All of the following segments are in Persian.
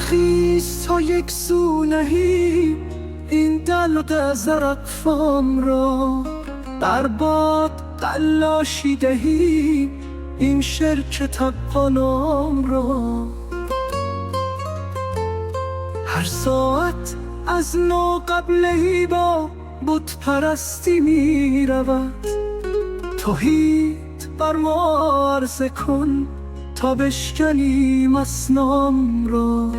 برخیز تا یک سو نهی این دلق زرقفام را، در باد قلاشی دهی این شرک تبانام را. هر ساعت از نو قبلهی با بت پرستی می رود، توحید بر ما عرضه کن تا بشکنیم اصنام را.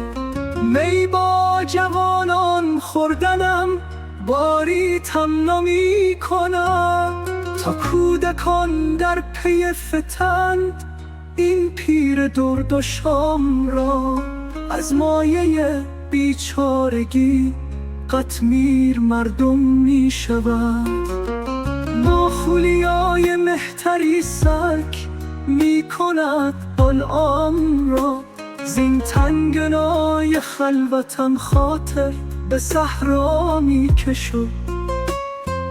می با جوانان خوردنم باری تمنا می کند، تا کودکان در پی فتند این پیر درد و شام را. از مایه بیچارگی قطمیر مردم می شود، با خولیای مهتری سرک می کند بلعام را. زین تنگنای خلوتم خاطر به صحرا می کشد،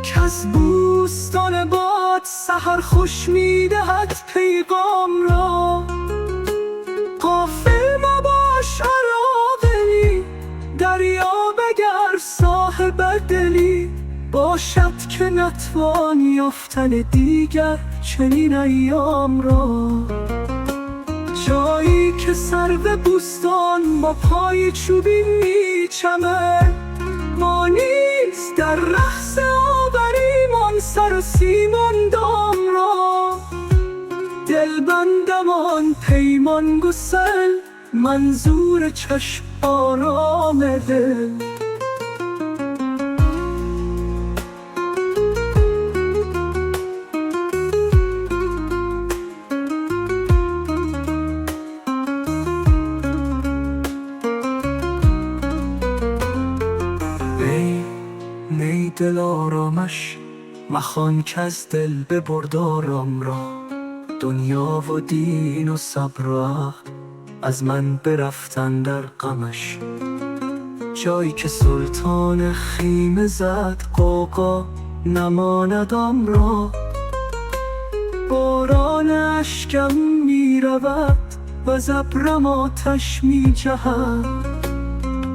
کز بوستان باد سحر خوش می دهد پیغام را. غافل مباش عراقلی، دریا بگر صاحب دلی، باشد که نتوانی یافتن دیگر چنین ایام را. جایی که سرو بوستان با پای چوبین میچمد، ما نیز در رقص آوریمان سر و سیمان دام را. دلبندمان پیمان گسل منظور چشم آرام دل. ای دل آرامش مخوان که از دل ببرد آرام را. دنیا و دین و صبر و عقل از من برفتن در غمش، جایی که سلطان خیمه زد غوغا نماندم را. باران اشکم می رود و ابرم آتش می جهد،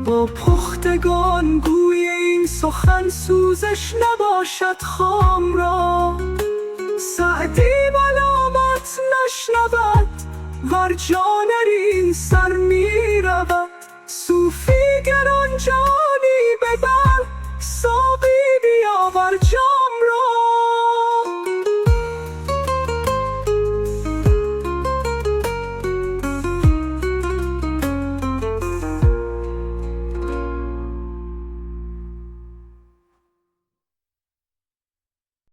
با پختگان گوی این سخن سوزش نباشد خام را. سعدی ملامت نشنود ور جانرین سر می رود، صوفی گران جانی ببر ساقی بیاور جام